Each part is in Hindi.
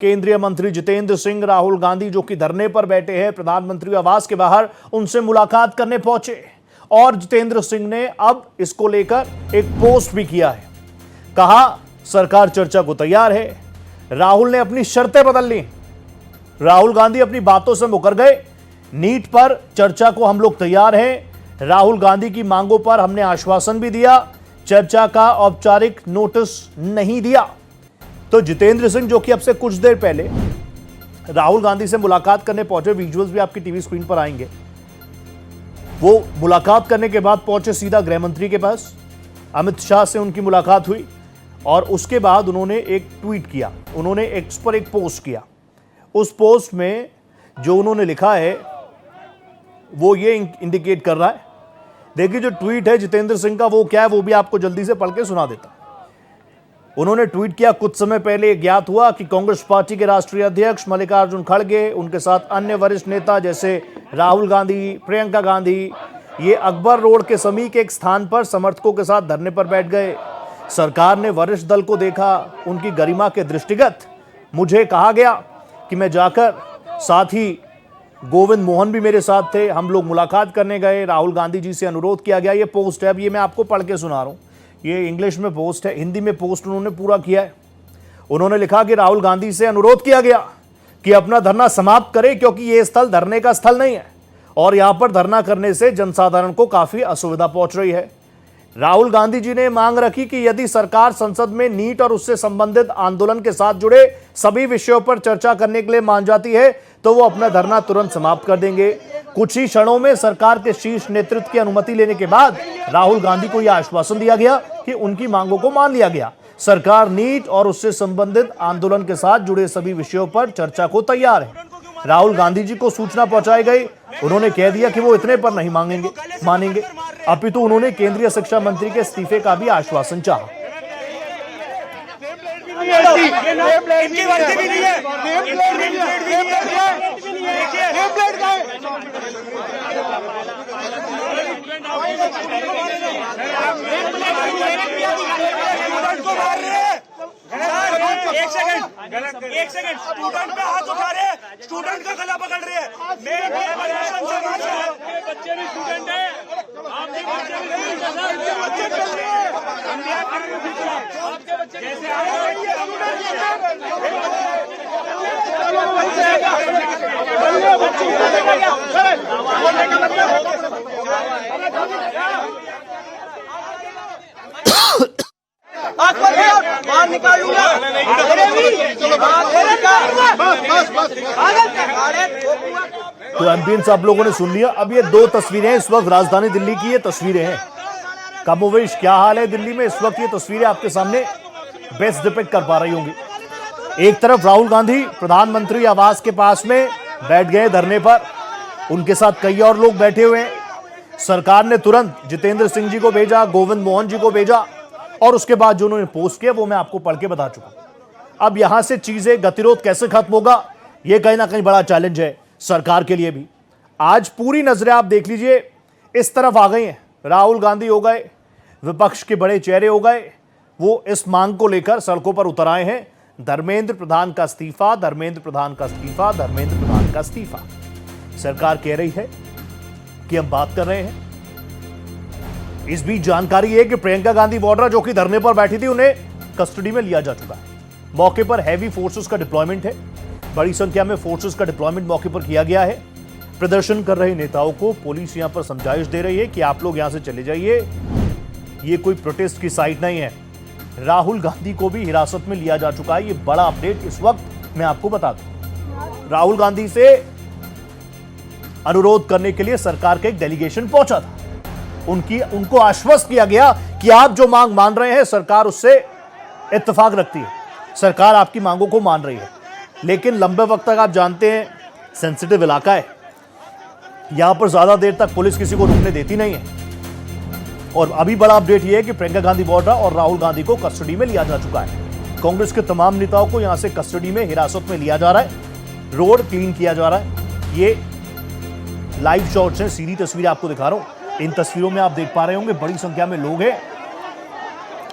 केंद्रीय मंत्री जितेंद्र सिंह राहुल गांधी जो कि धरने पर बैठे हैं प्रधानमंत्री आवास के बाहर, उनसे मुलाकात करने पहुंचे और जितेंद्र सिंह ने अब इसको लेकर एक पोस्ट भी किया है। कहा सरकार चर्चा को तैयार है। राहुल ने अपनी शर्तें बदल ली। राहुल गांधी अपनी बातों से मुकर गए। नीट पर चर्चा को हम लोग तैयार हैं। राहुल गांधी की मांगों पर हमने आश्वासन भी दिया, चर्चा का औपचारिक नोटिस नहीं दिया। तो जितेंद्र सिंह जो कि अब से कुछ देर पहले राहुल गांधी से मुलाकात करने पहुंचे, विजुअल्स भी आपकी टीवी स्क्रीन पर आएंगे, वो मुलाकात करने के बाद पहुंचे सीधा गृह मंत्री के पास। अमित शाह से उनकी मुलाकात हुई और उसके बाद उन्होंने एक ट्वीट किया, उन्होंने एक्स पर एक पोस्ट किया। उस पोस्ट में जो उन्होंने लिखा है वो ये इंडिकेट कर रहा है। देखिए जो ट्वीट है जितेंद्र सिंह का वो क्या है, वो भी आपको जल्दी से पढ़ के सुना देता। उन्होंने ट्वीट किया, कुछ समय पहले ज्ञात हुआ कि कांग्रेस पार्टी के राष्ट्रीय अध्यक्ष मल्लिकार्जुन खड़गे, उनके साथ अन्य वरिष्ठ नेता जैसे राहुल गांधी, प्रियंका गांधी, ये अकबर रोड के समीप एक स्थान पर समर्थकों के साथ धरने पर बैठ गए। सरकार ने वरिष्ठ दल को देखा। उनकी गरिमा के दृष्टिगत मुझे कहा गया कि मैं जाकर, साथ ही गोविंद मोहन भी मेरे साथ थे, हम लोग मुलाकात करने गए। राहुल गांधी जी से अनुरोध किया गया। ये पोस्ट है, अब ये मैं आपको पढ़ के सुना रहा हूँ। ये इंग्लिश में पोस्ट है, हिंदी में पोस्ट उन्होंने पूरा किया है। उन्होंने लिखा कि राहुल गांधी से अनुरोध किया गया कि अपना धरना समाप्त करें क्योंकि ये स्थल धरने का स्थल नहीं है और यहां पर धरना करने से जनसाधारण को काफी असुविधा पहुंच रही है। राहुल गांधी जी ने मांग रखी कि यदि सरकार संसद में नीट और उससे संबंधित आंदोलन के साथ जुड़े सभी विषयों पर चर्चा करने के लिए मान जाती है तो वो अपना धरना तुरंत समाप्त कर देंगे। कुछ ही क्षणों में सरकार के शीर्ष नेतृत्व की अनुमति लेने के बाद राहुल गांधी को यह आश्वासन दिया गया कि उनकी मांगों को मान लिया गया। सरकार नीट और उससे संबंधित आंदोलन के साथ जुड़े सभी विषयों पर चर्चा को तैयार है। राहुल गांधी जी को सूचना पहुंचाई गई। उन्होंने कह दिया कि वो इतने पर नहीं मानेंगे, अपितु उन्होंने केंद्रीय शिक्षा मंत्री के इस्तीफे का भी आश्वासन चाहा। एक सेकंड स्टूडेंट पे हाथ उठा रहे हैं, स्टूडेंट का गला पकड़ रहे हैं। मेरे बच्चे भी स्टूडेंट हैं, आप भी बच्चे आपके बच्चे कैसे बाहर निकालूंगा। तो एम्बियंस आप लोगों ने सुन लिया। अब ये दो तस्वीरें इस वक्त राजधानी दिल्ली की ये तस्वीरें हैं। कमोवेश क्या हाल है दिल्ली में इस वक्त, ये तस्वीरें आपके सामने बेस्ट डिपिक्ट कर पा रही होंगी। एक तरफ राहुल गांधी प्रधानमंत्री आवास के पास में बैठ गए धरने पर, उनके साथ कई और लोग बैठे हुए हैं। सरकार ने तुरंत जितेंद्र सिंह जी को भेजा, गोविंद मोहन जी को भेजा और उसके बाद जो उन्होंने पोस्ट किया वो मैं आपको पढ़ के बता चुका। अब यहां से चीजें, गतिरोध कैसे खत्म होगा, यह कहीं ना कहीं बड़ा चैलेंज है सरकार के लिए भी। आज पूरी नजरें आप देख लीजिए इस तरफ आ गई हैं। राहुल गांधी हो गए, विपक्ष के बड़े चेहरे हो गए, वो इस मांग को लेकर सड़कों पर उतर आए हैं। धर्मेंद्र प्रधान का इस्तीफा, धर्मेंद्र प्रधान का इस्तीफा, धर्मेंद्र प्रधान का इस्तीफा। सरकार कह रही है कि हम बात कर रहे हैं। इस बीच जानकारी है कि प्रियंका गांधी वाड्रा जो कि धरने पर बैठी थी, उन्हें कस्टडी में लिया जा चुका है। मौके पर हैवी फोर्सेस का डिप्लॉयमेंट है, बड़ी संख्या में फोर्सेस का डिप्लॉयमेंट मौके पर किया गया है। प्रदर्शन कर रहे नेताओं को पुलिस यहां पर समझाइश दे रही है कि आप लोग यहां से चले जाइए, ये कोई प्रोटेस्ट की साइट नहीं है। राहुल गांधी को भी हिरासत में लिया जा चुका है। ये बड़ा अपडेट इस वक्त मैं आपको बता दूं। राहुल गांधी से अनुरोध करने के लिए सरकार का एक डेलीगेशन पहुंचा था। उनको आश्वस्त किया गया कि आप जो मांग मान रहे हैं सरकार उससे इत्तेफाक रखती है, सरकार आपकी मांगों को मान रही है। लेकिन लंबे वक्त तक आप जानते हैं सेंसिटिव इलाका है, यहां पर ज्यादा देर तक पुलिस किसी को रुकने देती नहीं है। और अभी बड़ा अपडेट यह है कि प्रियंका गांधी वाड्रा और राहुल गांधी को कस्टडी में लिया जा चुका है। कांग्रेस के तमाम नेताओं को यहां से कस्टडी में, हिरासत में लिया जा रहा है। रोड क्लीन किया जा रहा है। ये लाइव शॉट्स हैं, सीधी तस्वीरें आपको दिखा रहा हूं। इन तस्वीरों में आप देख पा रहे होंगे बड़ी संख्या में लोग हैं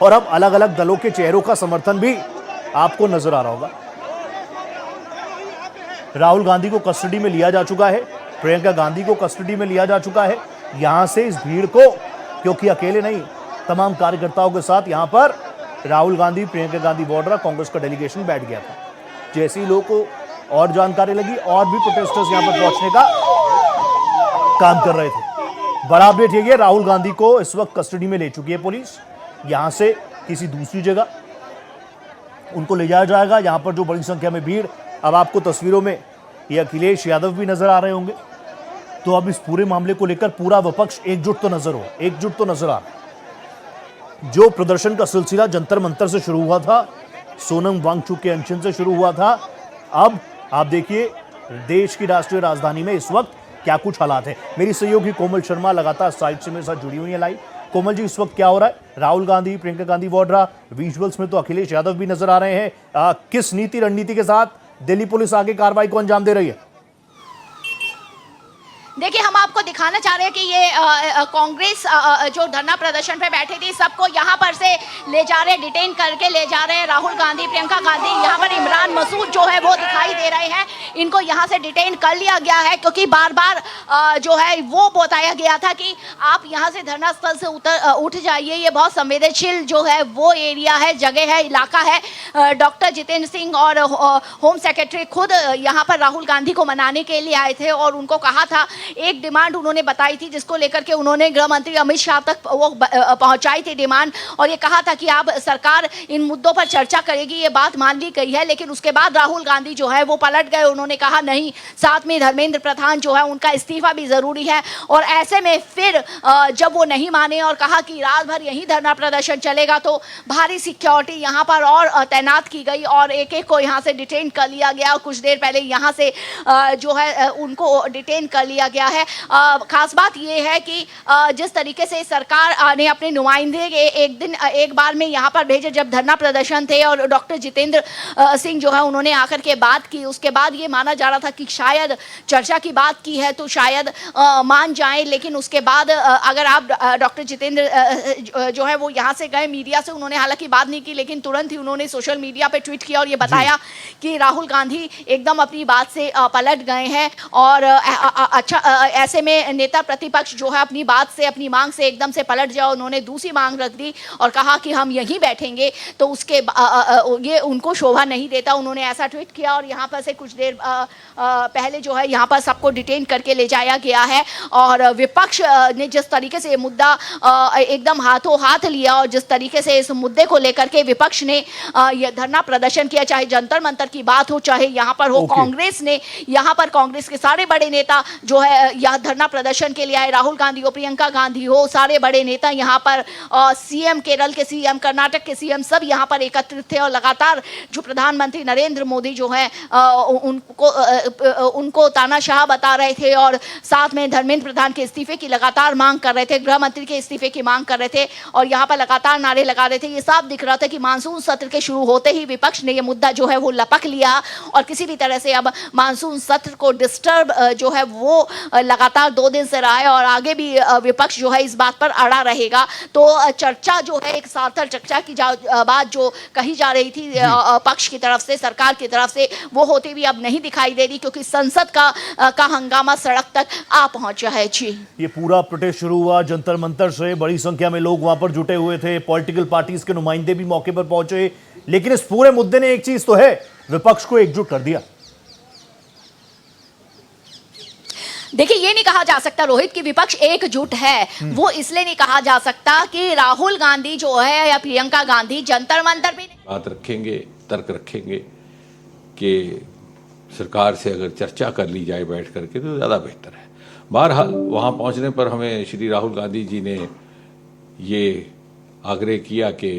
और अब अलग अलग दलों के चेहरों का समर्थन भी आपको नजर आ रहा होगा। राहुल गांधी को कस्टडी में लिया जा चुका है, प्रियंका गांधी को कस्टडी में लिया जा चुका है। यहां से इस भीड़ को, क्योंकि अकेले नहीं, तमाम कार्यकर्ताओं के साथ यहां पर राहुल गांधी, प्रियंका गांधी वाड्रा, कांग्रेस का डेलीगेशन बैठ गया था। जैसे ही लोगों को और जानकारी लगी, और भी प्रोटेस्टर्स यहां पर पहुंचने का काम कर रहे थे। बड़ा अपडेट ये है, राहुल गांधी को इस वक्त कस्टडी में ले चुकी है पुलिस। यहां से किसी दूसरी जगह उनको ले जाया जाएगा। यहां पर जो बड़ी संख्या में भीड़, अब आपको तस्वीरों में ये अखिलेश यादव भी नजर आ रहे होंगे। तो अब इस पूरे मामले को लेकर पूरा विपक्ष एकजुट तो नजर आ रहा है। जो प्रदर्शन का सिलसिला जंतर मंतर से शुरू हुआ था, सोनम वांगचुक के अनशन से शुरू हुआ था, अब आप देखिए देश की राष्ट्रीय राजधानी में इस वक्त क्या कुछ हालात है। मेरी सहयोगी कोमल शर्मा लगातार साइट से मेरे साथ जुड़ी हुई है लाइव। कोमल जी, इस वक्त क्या हो रहा है? राहुल गांधी, प्रियंका गांधी वाड्रा, विजुअल्स में तो अखिलेश यादव भी नजर आ रहे हैं। किस नीति रणनीति के साथ दिल्ली पुलिस आगे कार्रवाई को अंजाम दे रही है? देखिए, हम आपको दिखाना चाह रहे हैं कि ये कांग्रेस जो धरना प्रदर्शन पे बैठे थे, सबको यहाँ पर से ले जा रहे हैं, डिटेन करके ले जा रहे हैं। राहुल गांधी, प्रियंका गांधी, यहाँ पर इमरान मसूद जो है वो दिखाई दे रहे हैं। इनको यहाँ से डिटेन कर लिया गया है, क्योंकि बार बार जो है वो बताया गया था कि आप यहाँ से धरना स्थल से उठ जाइए। ये बहुत संवेदनशील जो है वो एरिया है, जगह है, इलाका है। डॉक्टर जितेंद्र सिंह और होम सेक्रेटरी खुद यहाँ पर राहुल गांधी को मनाने के लिए आए थे, और उनको कहा था, एक डिमांड उन्होंने बताई थी, जिसको लेकर के उन्होंने गृह मंत्री अमित शाह तक वो पहुंचाई थी डिमांड, और ये कहा था कि अब सरकार इन मुद्दों पर चर्चा करेगी। ये बात मान ली गई है, लेकिन उसके बाद राहुल गांधी जो है वो पलट गए। उन्होंने कहा नहीं, साथ में धर्मेंद्र प्रधान जो है उनका इस्तीफा भी जरूरी है। और ऐसे में फिर जब वो नहीं माने और कहा कि रात भर यही धरना प्रदर्शन चलेगा, तो भारी सिक्योरिटी यहाँ पर और तैनात की गई, और एक एक को यहाँ से डिटेन कर लिया गया। और कुछ देर पहले यहाँ से जो है उनको डिटेन कर लिया गया है। खास बात यह है कि जिस तरीके से सरकार ने अपने नुमाइंदे एक बार में यहाँ पर भेजे, जब धरना प्रदर्शन थे, और डॉक्टर जितेंद्र सिंह जो है उन्होंने आकर के बात की, उसके बाद ये माना जा रहा था कि शायद चर्चा की बात की है तो शायद मान जाए। लेकिन उसके बाद अगर आप डॉक्टर जितेंद्र जो है वो यहाँ से गए, मीडिया से उन्होंने हालांकि बात नहीं की, लेकिन तुरंत ही उन्होंने सोशल मीडिया पे ट्वीट किया और ये बताया कि राहुल गांधी एकदम अपनी बात से पलट गए हैं। और अच्छा, ऐसे में नेता प्रतिपक्ष जो है अपनी बात से, अपनी मांग से एकदम से पलट जाओ। उन्होंने दूसरी मांग रख दी और कहा कि हम यहीं बैठेंगे, तो उसके ये उनको शोभा नहीं देता। उन्होंने ऐसा ट्वीट किया, और यहाँ पर से कुछ देर पहले जो है यहाँ पर सबको डिटेन करके ले जाया गया है। और विपक्ष ने जिस तरीके से ये मुद्दा एकदम हाथों हाथ लिया, और जिस तरीके से इस मुद्दे को लेकर के विपक्ष ने ये धरना प्रदर्शन किया, चाहे जंतर मंतर की बात हो, चाहे यहाँ पर हो, कांग्रेस ने यहाँ पर कांग्रेस के सारे बड़े नेता जो है यहाँ धरना प्रदर्शन के लिए आए, राहुल गांधी हो, प्रियंका गांधी हो, सारे बड़े नेता यहाँ पर, सीएम केरल के सीएम, कर्नाटक के सीएम, सब यहाँ पर एकत्रित थे। और लगातार जो प्रधानमंत्री नरेंद्र मोदी जो है उनको तानाशाह बता रहे थे, और साथ में धर्मेंद्र प्रधान के इस्तीफे की लगातार मांग कर रहे थे, गृह मंत्री के इस्तीफे की मांग कर रहे थे, और यहाँ पर लगातार नारे लगा रहे थे। ये साफ दिख रहा था कि मानसून सत्र के शुरू होते ही विपक्ष ने ये मुद्दा जो है वो लपक लिया, और किसी भी तरह से अब मानसून सत्र को डिस्टर्ब जो है वो लगातार 2 दिन से रहा है, और आगे भी विपक्ष जो है इस बात पर अड़ा रहेगा। तो चर्चा जो है, एक सार्थक चर्चा की बात जो कही जा रही थी पक्ष की तरफ से, सरकार की तरफ से, वो होती भी अब नहीं दिखाई दे रही, क्योंकि संसद का हंगामा सड़क तक आ पहुंचा है। जी, ये पूरा प्रोटेस्ट शुरू हुआ जंतर मंतर से, बड़ी संख्या में लोग वहां पर जुटे हुए थे, पॉलिटिकल पार्टीज के नुमाइंदे भी मौके पर पहुंचे, लेकिन इस पूरे मुद्दे ने एक चीज तो है, विपक्ष को एकजुट कर दिया। देखिए, ये नहीं कहा जा सकता रोहित कि विपक्ष एकजुट है। वो इसलिए नहीं कहा जा सकता कि राहुल गांधी जो है या प्रियंका गांधी जंतर मंतर भी बात रखेंगे, तर्क रखेंगे कि सरकार से अगर चर्चा कर ली जाए बैठ करके तो ज़्यादा बेहतर है। बहरहाल वहाँ पहुँचने पर हमें श्री राहुल गांधी जी ने ये आग्रह किया कि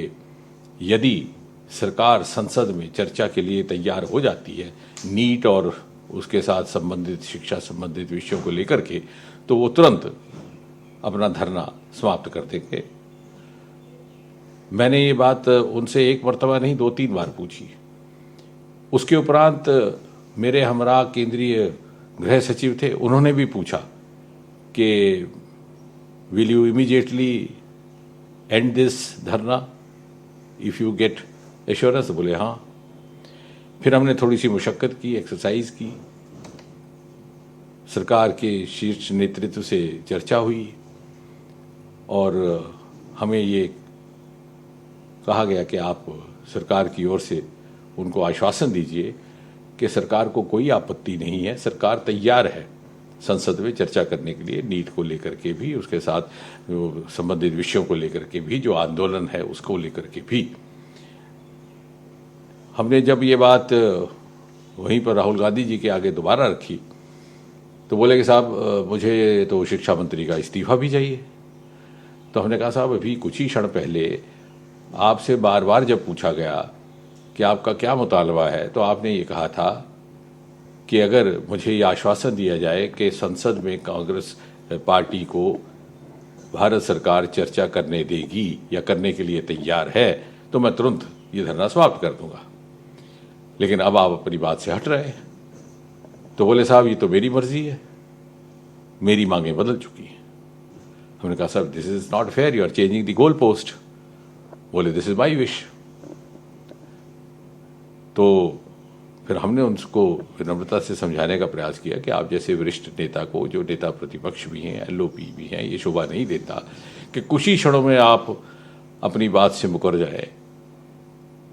यदि सरकार संसद में चर्चा के लिए तैयार हो जाती है नीट और उसके साथ संबंधित शिक्षा संबंधित विषयों को लेकर के, तो वो तुरंत अपना धरना समाप्त कर देंगे। मैंने ये बात उनसे एक मर्तबा नहीं 2-3 बार पूछी। उसके उपरांत मेरे हमरा केंद्रीय गृह सचिव थे, उन्होंने भी पूछा कि will you immediately and this धरना इफ़ यू गेट एश्योरेंस। बोले हाँ। फिर हमने थोड़ी सी मुशक्क़त की, एक्सरसाइज की, सरकार के शीर्ष नेतृत्व से चर्चा हुई और हमें ये कहा गया कि आप सरकार की ओर से उनको आश्वासन दीजिए कि सरकार को कोई आपत्ति नहीं है, सरकार तैयार है संसद में चर्चा करने के लिए, नीट को लेकर के भी, उसके साथ संबंधित विषयों को लेकर के भी, जो आंदोलन है उसको लेकर के भी। हमने जब ये बात वहीं पर राहुल गांधी जी के आगे दोबारा रखी तो बोले कि साहब मुझे तो शिक्षा मंत्री का इस्तीफा भी चाहिए। तो हमने कहा साहब अभी कुछ ही क्षण पहले आपसे बार बार जब पूछा गया कि आपका क्या मुतालबा है तो आपने ये कहा था कि अगर मुझे ये आश्वासन दिया जाए कि संसद में कांग्रेस पार्टी को भारत सरकार चर्चा करने देगी या करने के लिए तैयार है तो मैं तुरंत ये धरना समाप्त कर दूंगा। लेकिन अब आप अपनी बात से हट रहे हैं। तो बोले साहब ये तो मेरी मर्जी है, मेरी मांगें बदल चुकी हैं। हमने कहा साहब this is not fair, you are changing the goal post. बोले दिस इज माई विश। तो फिर हमने उनको विनम्रता से समझाने का प्रयास किया कि आप जैसे वरिष्ठ नेता को, जो नेता प्रतिपक्ष भी हैं, एलओपी भी हैं, ये शोभा नहीं देता कि कुछ ही क्षणों में आप अपनी बात से मुकर जाए।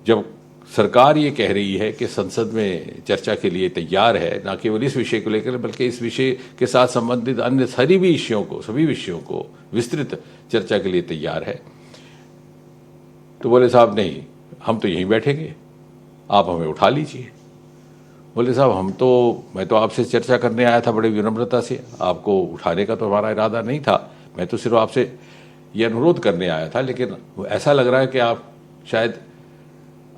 जब सरकार ये कह रही है कि संसद में चर्चा के लिए तैयार है, न केवल इस विषय को लेकर बल्कि इस विषय के साथ संबंधित अन्य सभी विषयों को विस्तृत चर्चा के लिए तैयार है, तो बोले साहब नहीं, हम तो यहीं बैठेंगे, आप हमें उठा लीजिए। बोले साहब मैं तो आपसे चर्चा करने आया था बड़ी विनम्रता से, आपको उठाने का तो हमारा इरादा नहीं था, मैं तो सिर्फ आपसे ये अनुरोध करने आया था। लेकिन ऐसा लग रहा है कि आप शायद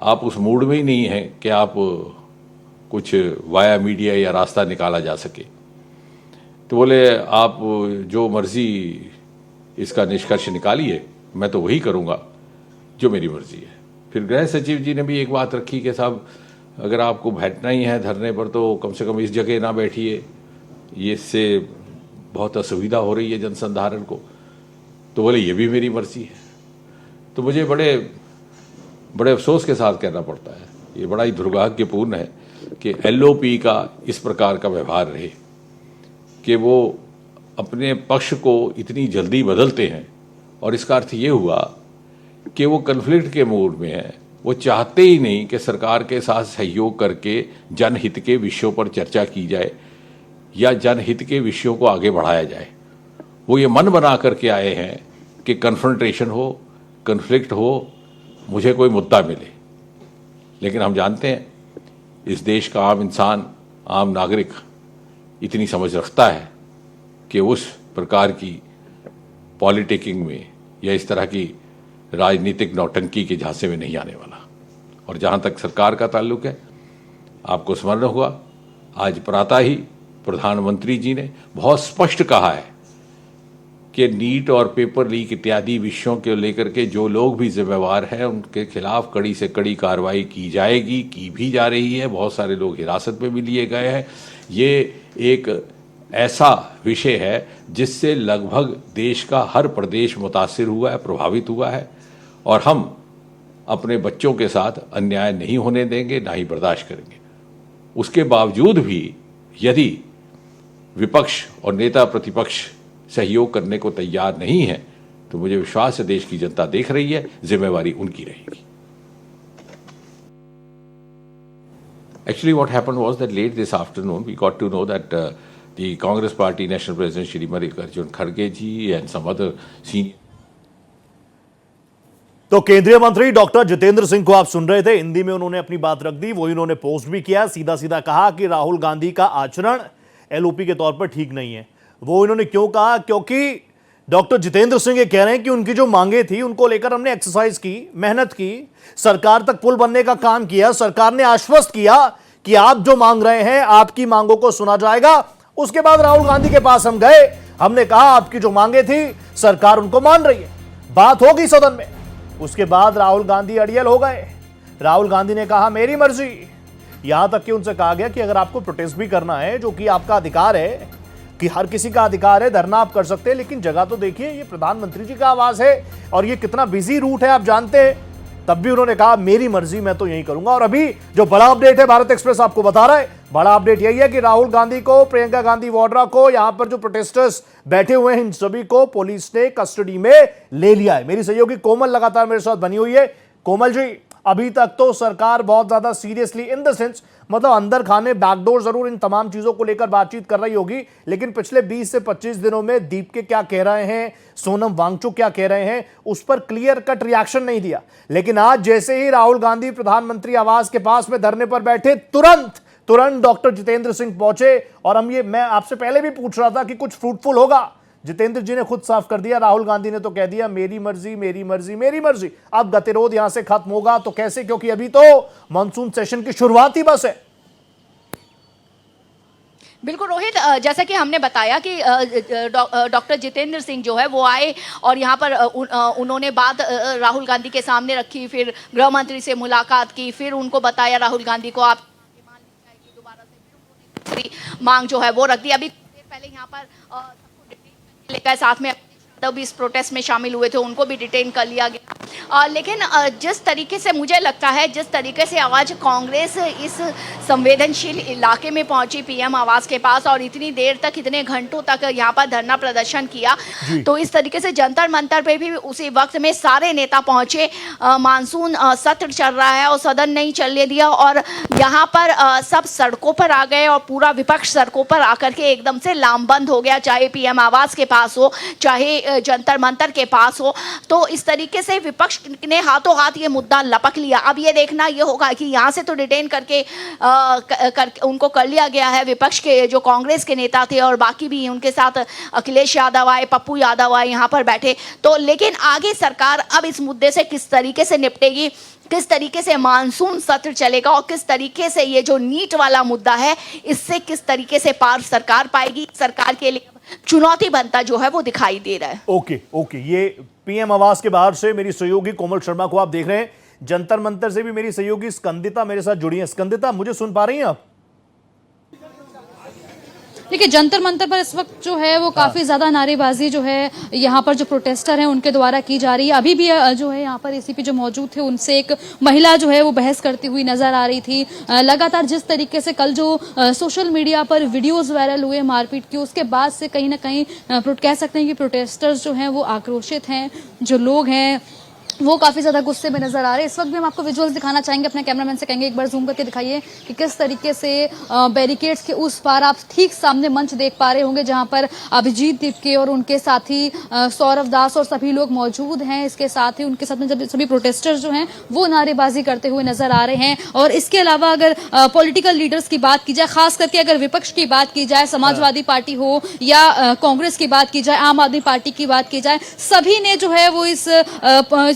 आप उस मूड में ही नहीं हैं कि आप कुछ वाया मीडिया या रास्ता निकाला जा सके। तो बोले आप जो मर्जी इसका निष्कर्ष निकालिए, मैं तो वही करूँगा जो मेरी मर्जी है। फिर गृह सचिव जी ने भी एक बात रखी कि साहब अगर आपको बैठना ही है धरने पर तो कम से कम इस जगह ना बैठिए, ये इससे बहुत असुविधा हो रही है जनसंधारण को। तो बोले ये भी मेरी मर्जी है। तो मुझे बड़े अफसोस के साथ कहना पड़ता है, ये बड़ा ही दुर्भाग्यपूर्ण है कि एलओपी का इस प्रकार का व्यवहार रहे कि वो अपने पक्ष को इतनी जल्दी बदलते हैं। और इसका अर्थ ये हुआ कि वो कन्फ्लिक्ट के मूड में है, वो चाहते ही नहीं कि सरकार के साथ सहयोग करके जनहित के विषयों पर चर्चा की जाए या जनहित के विषयों को आगे बढ़ाया जाए। वो ये मन बना करके आए हैं कि कन्फ्रंटेशन हो, कन्फ्लिक्ट हो, मुझे कोई मुद्दा मिले। लेकिन हम जानते हैं इस देश का आम इंसान, आम नागरिक इतनी समझ रखता है कि उस प्रकार की पॉलिटिकिंग में या इस तरह की राजनीतिक नौटंकी के झांसे में नहीं आने वाला। और जहां तक सरकार का ताल्लुक है, आपको स्मरण होगा आज प्रातः ही प्रधानमंत्री जी ने बहुत स्पष्ट कहा है कि नीट और पेपर लीक इत्यादि विषयों के लेकर के जो लोग भी जिम्मेवार हैं उनके खिलाफ कड़ी से कड़ी कार्रवाई की जाएगी, की भी जा रही है। बहुत सारे लोग हिरासत में भी लिए गए हैं। ये एक ऐसा विषय है जिससे लगभग देश का हर प्रदेश मुतासिर हुआ है, प्रभावित हुआ है। और हम अपने बच्चों के साथ अन्याय नहीं होने देंगे, ना ही बर्दाश्त करेंगे। उसके बावजूद भी यदि विपक्ष और नेता प्रतिपक्ष सहयोग करने को तैयार नहीं है तो मुझे विश्वास है देश की जनता देख रही है, जिम्मेवारी उनकी रहेगी। Actually, what happened was that late this afternoon we got to know that the Congress Party National President Shri Mallikarjun Kharge ji and some other senior. तो केंद्रीय मंत्री डॉक्टर जितेंद्र सिंह को आप सुन रहे थे, हिंदी में उन्होंने अपनी बात रख दी। वही उन्होंने पोस्ट भी किया, सीधा सीधा कहा कि राहुल गांधी का आचरण एलओपी के तौर पर ठीक नहीं है। वो इन्होंने क्यों कहा? क्योंकि डॉक्टर जितेंद्र सिंह ये कह रहे हैं कि उनकी जो मांगे थी उनको लेकर हमने एक्सरसाइज की, मेहनत की, सरकार तक पुल बनने का काम किया। सरकार ने आश्वस्त किया कि आप जो मांग रहे हैं आपकी मांगों को सुना जाएगा। उसके बाद राहुल गांधी के पास हम गए, हमने कहा आपकी जो मांगे थी सरकार उनको मान रही है, बात होगी सदन में। उसके बाद राहुल गांधी अड़ियल हो गए। राहुल गांधी ने कहा मेरी मर्जी। यहां तक कि उनसे कहा गया कि अगर आपको प्रोटेस्ट भी करना है, जो कि आपका अधिकार है, कि हर किसी का अधिकार है, धरना आप कर सकते हैं, लेकिन जगह तो देखिए, ये प्रधानमंत्री जी का आवास है और ये कितना बिजी रूट है आप जानते हैं। तब भी उन्होंने कहा मेरी मर्जी, मैं तो यही करूंगा। और अभी जो बड़ा अपडेट है, भारत एक्सप्रेस आपको बता रहा है, बड़ा अपडेट यही है कि राहुल गांधी को, प्रियंका गांधी वाड्रा को, यहां पर जो प्रोटेस्टर्स बैठे हुए हैं, इन सभी को पुलिस ने कस्टडी में ले लिया है। मेरी सहयोगी कोमल लगातार मेरे साथ बनी हुई है। कोमल जी, अभी तक तो सरकार बहुत ज्यादा सीरियसली, इन द सेंस मतलब अंदर खाने बैकडोर जरूर इन तमाम चीजों को लेकर बातचीत कर रही होगी, लेकिन पिछले 20 से 25 दिनों में दीप के क्या कह रहे हैं, सोनम वांगचुक क्या कह रहे हैं, उस पर क्लियर कट रिएक्शन नहीं दिया। लेकिन आज जैसे ही राहुल गांधी प्रधानमंत्री आवास के पास में धरने पर बैठे, तुरंत डॉक्टर जितेंद्र सिंह पहुंचे। और मैं आपसे पहले भी पूछ रहा था कि कुछ फ्रूटफुल होगा। जितेंद्र जी ने खुद साफ कर दिया, राहुल गांधी ने तो कह दिया मेरी मर्जी मेरी मर्जी मेरी मर्जी। अब गतिरोध यहां से खत्म होगा तो कैसे, क्योंकि अभी तो मानसून सेशन की शुरुआत ही बस है। बिल्कुल रोहित, जैसा कि हमने बताया कि डॉक्टर जितेंद्र सिंह जो है वो आए और यहाँ पर उन्होंने बात राहुल गांधी के सामने रखी, फिर गृह मंत्री से मुलाकात की, फिर उनको बताया राहुल गांधी को आप दोबारा से फिर मांग जो है वो रख दी। अभी पहले यहाँ पर सबको डिटेन लेकर साथ में भी इस प्रोटेस्ट में शामिल हुए थे, उनको भी डिटेन कर लिया गया। लेकिन जिस तरीके से मुझे लगता है, जिस तरीके से आज कांग्रेस इस संवेदनशील इलाके में पहुंची पीएम आवास के पास और इतनी देर तक, इतने घंटों तक यहाँ पर धरना प्रदर्शन किया, तो इस तरीके से जंतर मंतर पे भी उसी वक्त में सारे नेता पहुंचे। मानसून सत्र चल रहा है और सदन नहीं चलने दिया और यहाँ पर सब सड़कों पर आ गए और पूरा विपक्ष सड़कों पर आकर के एकदम से लामबंद हो गया, चाहे पीएम आवास के पास हो, चाहे जंतर मंतर के पास हो। तो इस तरीके से विपक्ष ने हाथों हाथ ये मुद्दा लपक लिया। अब ये देखना ये होगा कि यहाँ से तो डिटेन करके उनको कर लिया गया है, विपक्ष के जो कांग्रेस के नेता थे और बाकी भी उनके साथ अखिलेश यादव आए, पप्पू यादव आए यहाँ पर बैठे। तो लेकिन आगे सरकार अब इस मुद्दे से किस तरीके से निपटेगी, किस तरीके से मानसून सत्र चलेगा और किस तरीके से ये जो नीट वाला मुद्दा है, इससे किस तरीके से पार सरकार पाएगी, सरकार के लिए चुनौती बनता जो है वो दिखाई दे रहा है। ओके, ये पीएम आवास के बाहर से मेरी सहयोगी कोमल शर्मा को आप देख रहे हैं। जंतर मंतर से भी मेरी सहयोगी स्कंदिता मेरे साथ जुड़ी है। स्कंदिता, मुझे सुन पा रही हैं आप? देखिए, जंतर मंतर पर इस वक्त जो है वो काफी ज्यादा नारेबाजी जो है यहाँ पर जो प्रोटेस्टर हैं उनके द्वारा की जा रही है। अभी भी जो है यहाँ पर एसीपी जो मौजूद थे उनसे एक महिला जो है वो बहस करती हुई नजर आ रही थी। लगातार जिस तरीके से कल जो सोशल मीडिया पर वीडियोस वायरल हुए मारपीट की, उसके बाद से कहीं ना कहीं कह सकते हैं कि प्रोटेस्टर्स जो हैं वो आक्रोशित हैं, जो लोग हैं वो काफी ज्यादा गुस्से में नजर आ रहे हैं। इस वक्त भी हम आपको विजुअल्स दिखाना चाहेंगे, अपने कैमरामैन से कहेंगे एक बार जूम करके दिखाइए कि किस तरीके से बैरिकेड्स के उस पार आप ठीक सामने मंच देख पा रहे होंगे जहां पर अभिजीत दीपके और उनके साथी सौरभ दास और सभी लोग मौजूद हैं। इसके साथ ही उनके साथ में जब सभी प्रोटेस्टर्स जो हैं वो नारेबाजी करते हुए नजर आ रहे हैं। और इसके अलावा अगर पॉलिटिकल लीडर्स की बात की जाए, खास करके अगर विपक्ष की बात की जाए, समाजवादी पार्टी हो या कांग्रेस की बात की जाए, आम आदमी पार्टी की बात की जाए, सभी ने जो है वो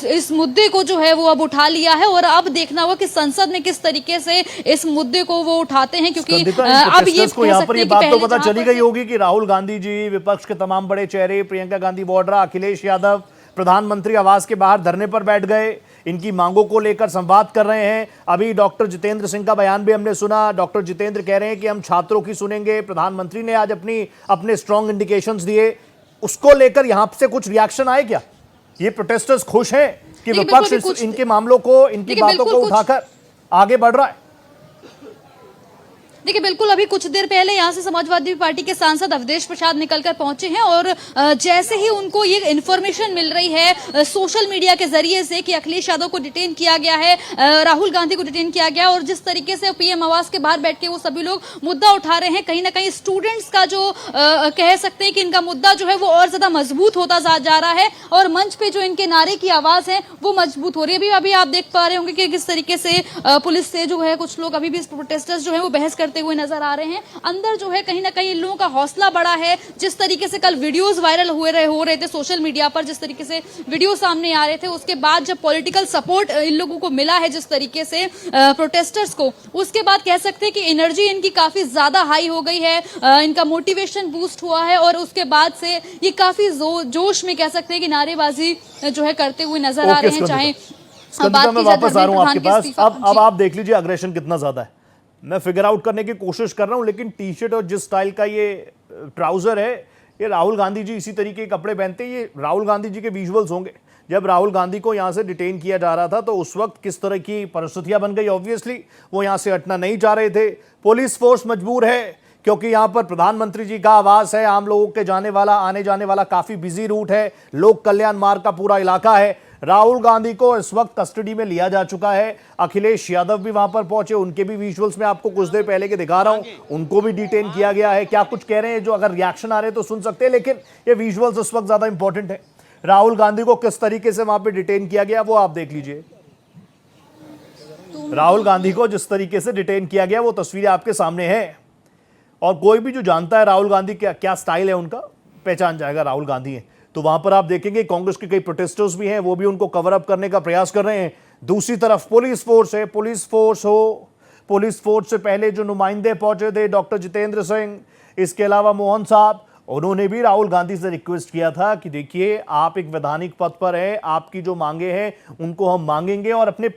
इस मुद्दे को जो है वो अब उठा लिया है। और अब देखना होगा कि संसद में किस तरीके से इस मुद्दे को वो उठाते हैं, क्योंकि अब ये यहाँ पर ये बात तो पता चली गई होगी कि राहुल गांधी जी, विपक्ष के तमाम बड़े चेहरे, प्रियंका गांधी वाड्रा, अखिलेश यादव प्रधानमंत्री आवास के बाहर धरने पर बैठ गए, इनकी मांगों को लेकर संवाद कर रहे हैं। अभी डॉक्टर जितेंद्र सिंह का बयान भी हमने सुना। डॉक्टर जितेंद्र कह रहे हैं कि हम छात्रों की सुनेंगे। प्रधानमंत्री ने आज अपने स्ट्रॉन्ग इंडिकेशंस दिए। उसको लेकर यहां से कुछ रिएक्शन आए क्या? ये प्रोटेस्टर्स खुश हैं कि विपक्ष इनके मामलों को, इनकी बातों को उठाकर आगे बढ़ रहा है? देखिए, बिल्कुल अभी कुछ देर पहले यहाँ से समाजवादी पार्टी के सांसद अवधेश प्रसाद निकलकर पहुंचे हैं और जैसे ही उनको ये इन्फॉर्मेशन मिल रही है सोशल मीडिया के जरिए से कि अखिलेश यादव को डिटेन किया गया है, राहुल गांधी को डिटेन किया गया, और जिस तरीके से पीएम आवास के बाहर बैठ के वो सभी लोग मुद्दा उठा रहे हैं, कहीं ना कहीं स्टूडेंट्स का जो कह सकते हैं कि इनका मुद्दा जो है वो और ज्यादा मजबूत होता जा रहा है और मंच पे जो इनके नारे की आवाज है वो मजबूत हो रही है। अभी आप देख पा रहे होंगे कि किस तरीके से पुलिस से जो है कुछ लोग अभी भी प्रोटेस्टर्स जो है वो बहस करते हुए नजर आ रहे हैं। अंदर जो है कहीं ना कहीं इन लोगों का हौसला बढ़ा है। जिस तरीके से कल वीडियोस वायरल हो रहे थे सोशल मीडिया पर, जिस तरीके से वीडियो सामने आ रहे थे, उसके बाद जब पॉलिटिकल सपोर्ट इन लोगों को मिला है जिस तरीके से प्रोटेस्टर्स को, उसके बाद कह सकते हैं कि एनर्जी इनकी काफी ज्यादा हाई हो गई है, इनका मोटिवेशन बूस्ट हुआ है और उसके बाद से ये काफी जोश में कह सकते हैं कि नारेबाजी जो है करते हुए नजर आ रहे हैं। चाहे मैं वापस आ रहा हूं आपके पास। अब आप देख लीजिए अग्रेशन कितना ज्यादा है। मैं फिगर आउट करने की कोशिश कर रहा हूं, लेकिन टी शर्ट और जिस स्टाइल का ये ट्राउजर है, ये राहुल गांधी जी इसी तरीके के कपड़े पहनते हैं। ये राहुल गांधी जी के विजुअल्स होंगे जब राहुल गांधी को यहां से डिटेन किया जा रहा था तो उस वक्त किस तरह की परिस्थितियां बन गई। ऑब्वियसली वो यहां से हटना नहीं चाह रहे थे, पुलिस फोर्स मजबूर है क्योंकि यहां पर प्रधानमंत्री जी का आवास है, आम लोगों के जाने वाला आने जाने वाला काफी बिजी रूट है, लोक कल्याण मार्ग का पूरा इलाका है। राहुल गांधी को इस वक्त कस्टडी में लिया जा चुका है। अखिलेश यादव भी वहां पर पहुंचे, उनके भी विजुअल्स में आपको कुछ देर पहले के दिखा रहा हूं, उनको भी डिटेन किया गया है। क्या कुछ कह रहे हैं, जो अगर रिएक्शन आ रहे हैं तो सुन सकते हैं, लेकिन ये विजुअल्स इस वक्त ज्यादा इंपॉर्टेंट है। राहुल गांधी को किस तरीके से वहां पर डिटेन किया गया वो आप देख लीजिए। राहुल गांधी को जिस तरीके से डिटेन किया गया वो तस्वीरें आपके सामने है, और कोई भी जो जानता है राहुल गांधी क्या स्टाइल है उनका, पहचान जाएगा राहुल गांधी है। तो वहां पर आप देखेंगे कांग्रेस के कई प्रोटेस्टर्स भी हैं, वो भी उनको कवर अप करने का प्रयास कर रहे हैं। दूसरी तरफ पुलिस फोर्स है, पुलिस फोर्स से पहले जो नुमाइंदे पहुंचे थे, डॉक्टर जितेंद्र सिंह, इसके अलावा मोहन साहब, उन्होंने भी राहुल गांधी से रिक्वेस्ट किया था कि देखिए आप एक वैधानिक पद पर हैं, आपकी जो मांगे हैं उनको हम मांगेंगे। और अपने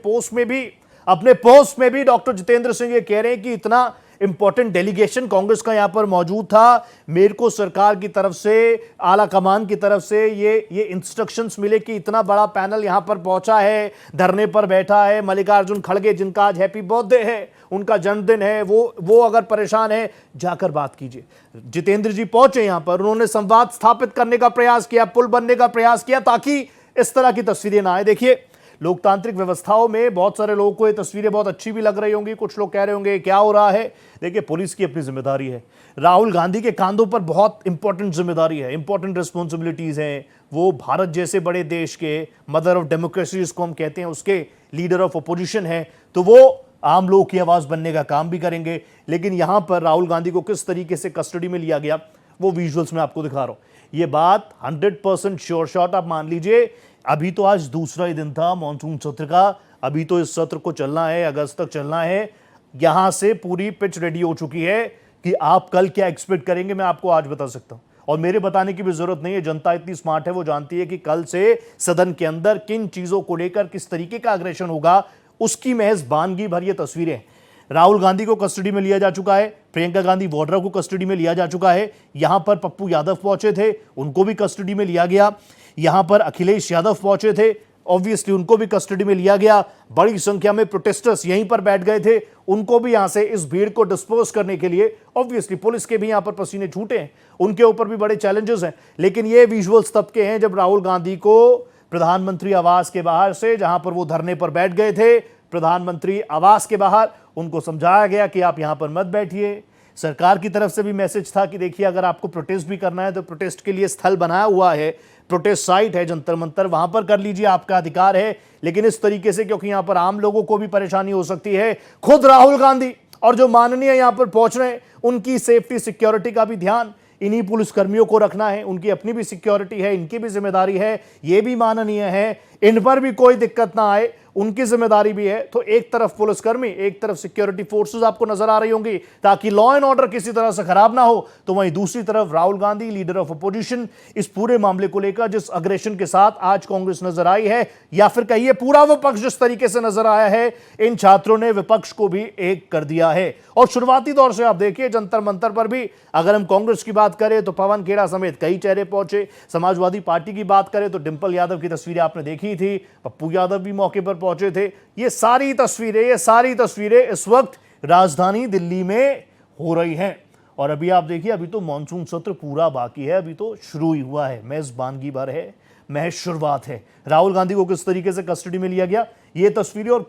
पोस्ट में भी डॉक्टर जितेंद्र सिंह ये कह रहे हैं कि इतना इंपॉर्टेंट डेलीगेशन कांग्रेस का यहां पर मौजूद था, मेरे को सरकार की तरफ से, आला कमान की तरफ से ये इंस्ट्रक्शंस मिले कि इतना बड़ा पैनल यहां पर पहुंचा है, धरने पर बैठा है। मल्लिकार्जुन खड़गे जिनका आज हैप्पी बर्थडे है, उनका जन्मदिन है, वो अगर परेशान है जाकर बात कीजिए। जितेंद्र जी पहुंचे यहां पर, उन्होंने संवाद स्थापित करने का प्रयास किया, पुल बनने का प्रयास किया ताकि इस तरह की तस्वीरें ना आए। देखिए लोकतांत्रिक व्यवस्थाओं में बहुत सारे लोगों को ये तस्वीरें बहुत अच्छी भी लग रही होंगी, कुछ लोग कह रहे होंगे क्या हो रहा है। देखिए पुलिस की अपनी जिम्मेदारी है, राहुल गांधी के कांधों पर बहुत इंपॉर्टेंट जिम्मेदारी है, इंपॉर्टेंट रिस्पॉन्सिबिलिटीज हैं। वो भारत जैसे बड़े देश के मदर ऑफ डेमोक्रेसी जिसको हम कहते हैं, उसके लीडर ऑफ अपोजिशन है, तो वो आम लोगों की आवाज बनने का काम भी करेंगे। लेकिन यहां पर राहुल गांधी को किस तरीके से कस्टडी में लिया गया वो विजुअल्स में आपको दिखा रहा हूं। ये बात 100% श्योर शॉट आप मान लीजिए। अभी तो आज दूसरा ही दिन था मॉनसून सत्र का, अभी तो इस सत्र को चलना है, अगस्त तक चलना है। यहां से पूरी पिच रेडी हो चुकी है कि आप कल क्या एक्सपेक्ट करेंगे मैं आपको आज बता सकता हूं, और मेरे बताने की भी जरूरत नहीं है। जनता इतनी स्मार्ट है, वो जानती है कि कल से सदन के अंदर किन चीजों को लेकर किस तरीके का अग्रेशन होगा, उसकी महज बानगी भर ये तस्वीरें। राहुल गांधी को कस्टडी में लिया जा चुका है, प्रियंका गांधी वाड्रा को कस्टडी में लिया जा चुका है। यहां पर पप्पू यादव पहुंचे थे, उनको भी कस्टडी में लिया गया। यहां पर अखिलेश यादव पहुंचे थे, ऑब्वियसली उनको भी कस्टडी में लिया गया। बड़ी संख्या में प्रोटेस्टर्स यहीं पर बैठ गए थे, उनको भी यहां से इस भीड़ को डिस्पर्स करने के लिए ऑब्वियसली पुलिस के भी यहां पर पसीने छूटे हैं, उनके ऊपर भी बड़े चैलेंजेस हैं। लेकिन ये विजुअल्स तब के हैं जब राहुल गांधी को प्रधानमंत्री आवास के बाहर से, जहां पर वो धरने पर बैठ गए थे, प्रधानमंत्री आवास के बाहर उनको समझाया गया कि आप यहां पर मत बैठिए। सरकार की तरफ से भी मैसेज था कि देखिए अगर आपको प्रोटेस्ट भी करना है तो प्रोटेस्ट के लिए स्थल बनाया हुआ है, प्रोटेस्ट साइट है जंतर मंतर, वहां पर कर लीजिए, आपका अधिकार है। लेकिन इस तरीके से, क्योंकि यहां पर आम लोगों को भी परेशानी हो सकती है, खुद राहुल गांधी और जो माननीय यहां पर पहुंच रहे हैं उनकी सेफ्टी सिक्योरिटी का भी ध्यान इन्हीं पुलिस कर्मियों को रखना है, उनकी अपनी भी सिक्योरिटी है, इनकी भी जिम्मेदारी है, ये भी माननीय है, इन पर भी कोई दिक्कत ना आए, उनकी जिम्मेदारी भी है। तो एक तरफ पुलिसकर्मी, एक तरफ सिक्योरिटी फोर्सेस आपको नजर आ रही होंगी ताकि लॉ एंड ऑर्डर किसी तरह से खराब ना हो, तो वहीं दूसरी तरफ Rahul Gandhi leader of opposition इस पूरे मामले को लेकर जिस अग्रेशन के साथ आज कांग्रेस नजर आई है, या फिर कहिए पूरा विपक्ष जिस तरीके से नजर आया है, इन छात्रों ने विपक्ष को भी एक कर दिया है। और शुरुआती दौर से आप देखिए जंतर मंतर पर भी अगर हम कांग्रेस की बात करें तो पवन खेड़ा समेत कई चेहरे पहुंचे, समाजवादी पार्टी की बात करें तो डिंपल यादव की तस्वीरें आपने देखी थी, पप्पू यादव भी मौके पर पहुंचे थे। ये सारी तस्वीरें इस वक्त राजधानी दिल्ली में हो रही हैं। और अभी आप देखिए, अभी तो मॉनसून सत्र पूरा बाकी है, अभी तो शुरू ही हुआ है, मेजबानगी भर है, महज शुरुआत है। राहुल गांधी को किस तरीके से कस्टडी में लिया गया, ये तस्वीरें, और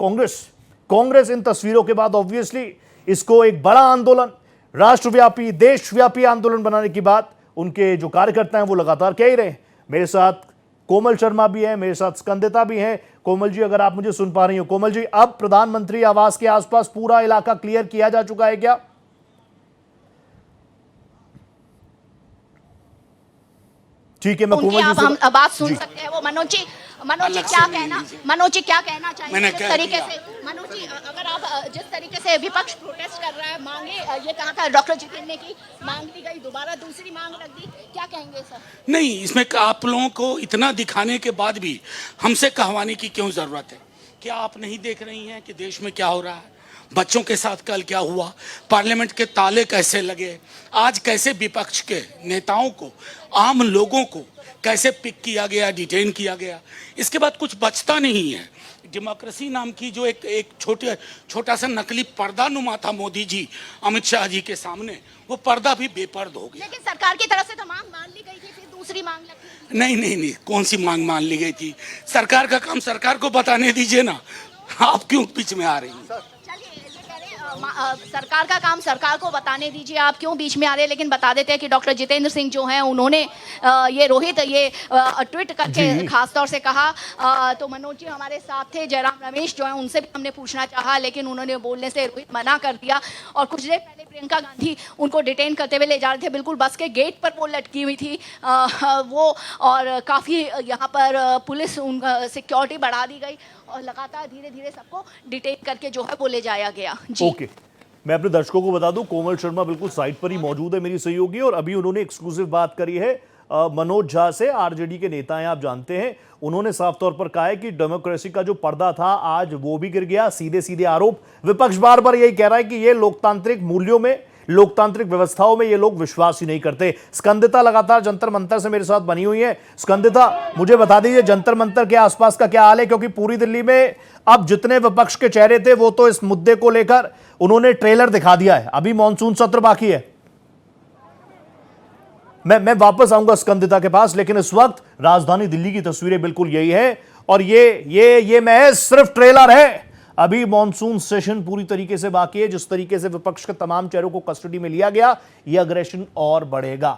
कांग्रेस इन तस्वीरों के बाद ऑब्वियसली इसको एक बड़ा आंदोलन, राष्ट्रव्यापी देशव्यापी आंदोलन बनाने की बात उनके जो कार्यकर्ता हैं वो लगातार कह ही रहे हैं। मेरे साथ कोमल शर्मा भी है, मेरे साथ स्कंदिता भी है। कोमल जी, अगर आप मुझे सुन पा रही हो, कोमल जी, अब प्रधानमंत्री आवास के आसपास पूरा इलाका क्लियर किया जा चुका है क्या? ठीक है, मैं कोमल जी से हम बात सुन सकते हैं। वो मनोज जी क्या कहना चाहिए जिस तरीके से, मनोज जी अगर आप जिस तरीके से विपक्ष प्रोटेस्ट कर रहा है, मांगे ये कहा था डॉक्टर जितेंद्र ने की मांग दी गई, दोबारा दूसरी मांग रख दी, क्या कहेंगे सर? नहीं, इसमें आप लोगों को इतना दिखाने के बाद भी हमसे कहवाने की क्यों जरूरत है? क्या आप नहीं देख रही हैं कि देश में क्या हो रहा है? बच्चों के साथ कल क्या हुआ, पार्लियामेंट के ताले कैसे लगे, आज कैसे विपक्ष के नेताओं को, आम लोगों को कैसे पिक किया गया, डिटेन किया गया, इसके बाद कुछ बचता नहीं है। डेमोक्रेसी नाम की जो एक छोटा सा नकली पर्दा नुमा था मोदी जी अमित शाह जी के सामने, वो पर्दा भी बेपर्द हो गया। लेकिन सरकार की तरफ से तो मांग मान ली गई थी, फिर दूसरी मांग लगी। नहीं, कौन सी मांग मान ली गई थी? सरकार का काम सरकार को बताने दीजिए ना, आप क्यों बीच में आ रही हैं? चलिए, ये कह रहे हैं, सरकार का काम सरकार को बताने दीजिए, आप क्यों बीच में आ रहे हैं। लेकिन बता देते हैं कि डॉक्टर जितेंद्र सिंह जो हैं उन्होंने ये रोहित ये ट्वीट करके खास तौर से कहा। तो मनोज जी हमारे साथ थे, जयराम रमेश जो है उनसे भी हमने पूछना चाहा, लेकिन उन्होंने बोलने से रोहित मना कर दिया। और कुछ देर पहले प्रियंका गांधी उनको डिटेन करते हुए ले जा रहे थे, बिल्कुल बस के गेट पर वो लटकी हुई थी वो, और काफ़ी यहाँ पर पुलिस सिक्योरिटी बढ़ा दी गई और लगातार धीरे धीरे सबको डिटेन करके जो है वो ले जाया गया। जी ओके, मैं अपने दर्शकों को बता दूं, कोमल शर्मा बिल्कुल साइट पर ही मौजूद है, मेरी सहयोगी, और अभी उन्होंने एक्सक्लूसिव बात करी है मनोज झा से, आरजेडी के नेता हैं, आप जानते हैं। उन्होंने साफ तौर पर कहा है कि डेमोक्रेसी का जो पर्दा था आज वो भी गिर गया। सीधे सीधे आरोप, विपक्ष बार बार यही कह रहा है कि ये लोकतांत्रिक मूल्यों में, लोकतांत्रिक व्यवस्थाओं में ये लोग विश्वास ही नहीं करते। स्कंदिता लगातार जंतर मंतर से मेरे साथ बनी हुई है। स्कंदिता, मुझे बता दीजिए जंतर मंतर के आसपास का क्या हाल है, क्योंकि पूरी दिल्ली में अब जितने विपक्ष के चेहरे थे वो तो इस मुद्दे को लेकर उन्होंने ट्रेलर दिखा दिया है। अभी मॉनसून सत्र बाकी है। मैं वापस आऊंगा स्कंदिता के पास, लेकिन इस वक्त राजधानी दिल्ली की तस्वीरें बिल्कुल यही है, और ये महज सिर्फ ट्रेलर है। अभी मॉनसून सेशन पूरी तरीके से बाकी है। जिस तरीके से विपक्ष के तमाम चेहरों को कस्टडी में लिया गया, यह अग्रेशन और बढ़ेगा।